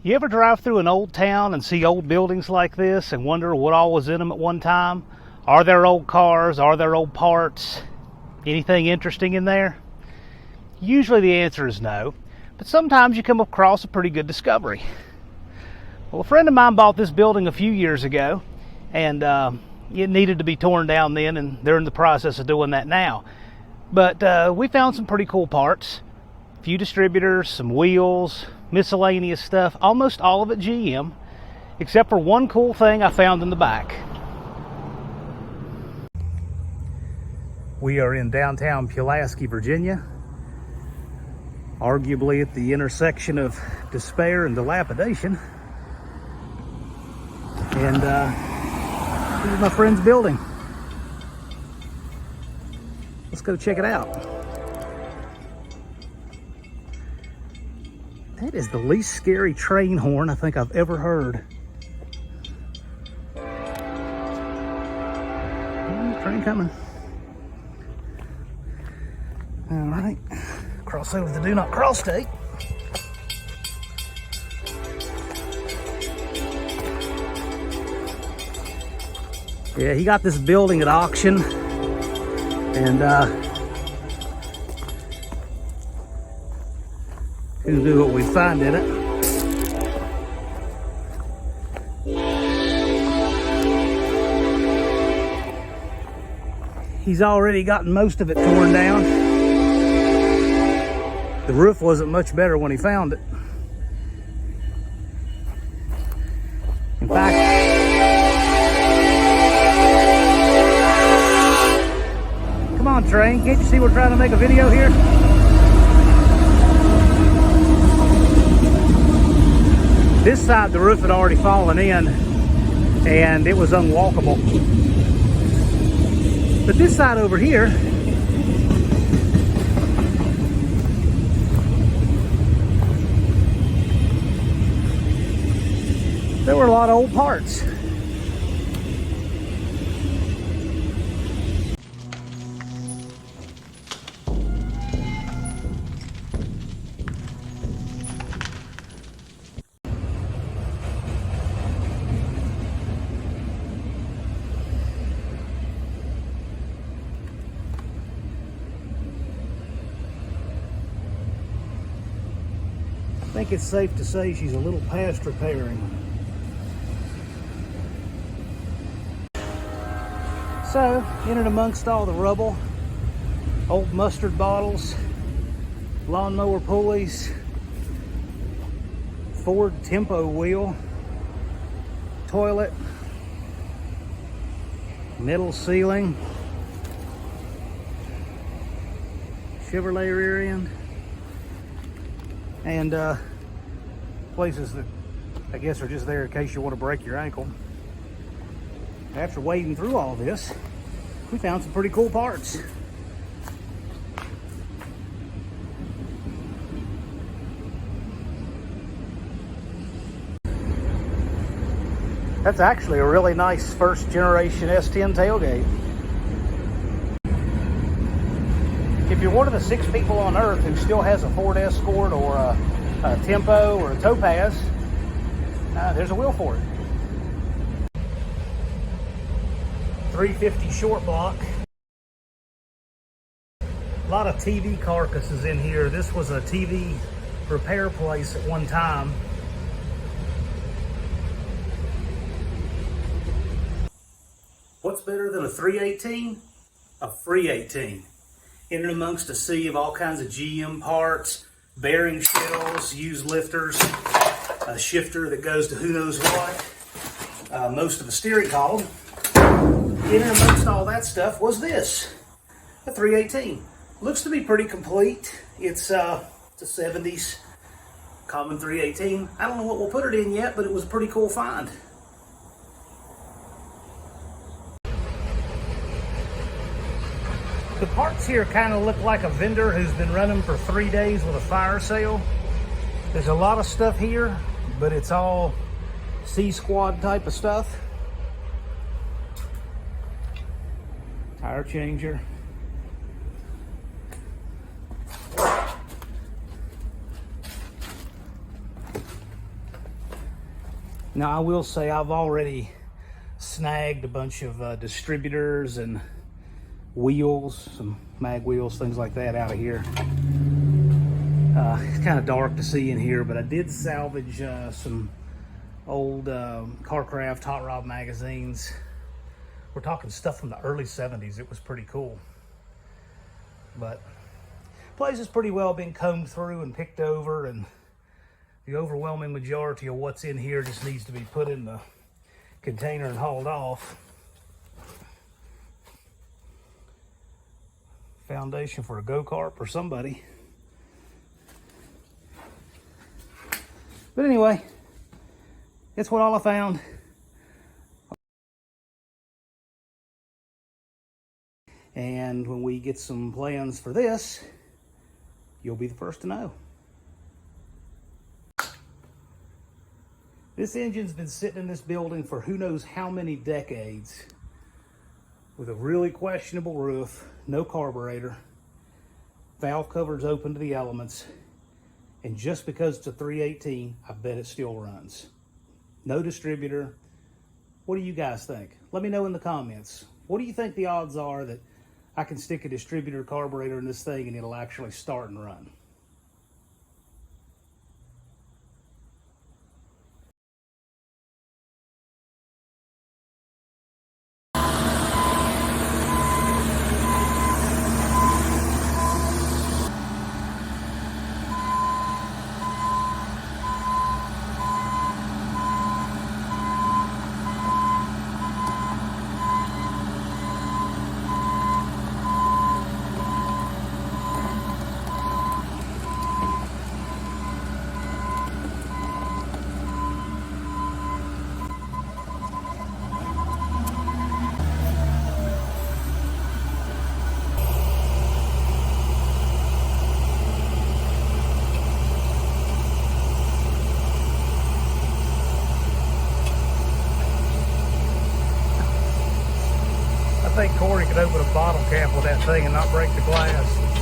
You ever drive through an old town and see old buildings like this and wonder what all was in them at one time? Are there old cars? Are there old parts? Anything interesting in there? Usually the answer is no, but sometimes you come across a pretty good discovery. Well, a friend of mine bought this building a few years ago, and it needed to be torn down then, and they're in the process of doing that now. But we found some pretty cool parts. A few distributors, some wheels, miscellaneous stuff, almost all of it GM, except for one cool thing I found in the back. We are in downtown Pulaski, Virginia, arguably at the intersection of despair and dilapidation. And this is my friend's building. Let's go check it out. That is the least scary train horn I think I've ever heard. Train coming. All right, cross over the do not cross tape. Yeah, he got this building at auction, and who knew what we'd find in it. He's already gotten most of it torn down. The roof wasn't much better when he found it. In fact, come on, train, can't you see we're trying to make a video here? This side, the roof had already fallen in and it was unwalkable. But this side over here, there were a lot of old parts. I think it's safe to say she's a little past repairing. So, in and amongst all the rubble, old mustard bottles, lawnmower pulleys, Ford Tempo wheel, toilet, metal ceiling, Chevrolet rear end, and places that I guess are just there in case you want to break your ankle. After wading through all this, we found some pretty cool parts. That's actually a really nice first generation S10 tailgate. If you're one of the 6 people on Earth who still has a Ford Escort or a Tempo or a Topaz, there's a wheel for it. 350 short block. A lot of TV carcasses in here. This was a TV repair place at one time. What's better than a 318? A FREE18. In and amongst a sea of all kinds of GM parts, bearing shells, used lifters, a shifter that goes to who knows what, most of the steering column. In and amongst all that stuff was this, a 318. Looks to be pretty complete. It's a 70s common 318. I don't know what we'll put it in yet, but it was a pretty cool find. The parts here kind of look like a vendor who's been running for 3 days with a fire sale. There's a lot of stuff here, but it's all C-Squad type of stuff. Tire changer. Now, I will say I've already snagged a bunch of distributors and wheels, some mag wheels, things like that out of here. It's kind of dark to see in here, but I did salvage some old Carcraft hot rod magazines. We're talking stuff from the early 70s. It was pretty cool. But the place has pretty well been combed through and picked over, and the overwhelming majority of what's in here just needs to be put in the container and hauled off. Foundation for a go-kart or somebody. But anyway, it's what all I found. And when we get some plans for this, you'll be the first to know. This engine's been sitting in this building for who knows how many decades, with a really questionable roof, no carburetor, valve covers open to the elements, and just because it's a 318, I bet it still runs. No distributor. What do you guys think? Let me know in the comments. What do you think the odds are that I can stick a distributor carburetor in this thing and it'll actually start and run? I think Corey could open a bottle cap with that thing and not break the glass.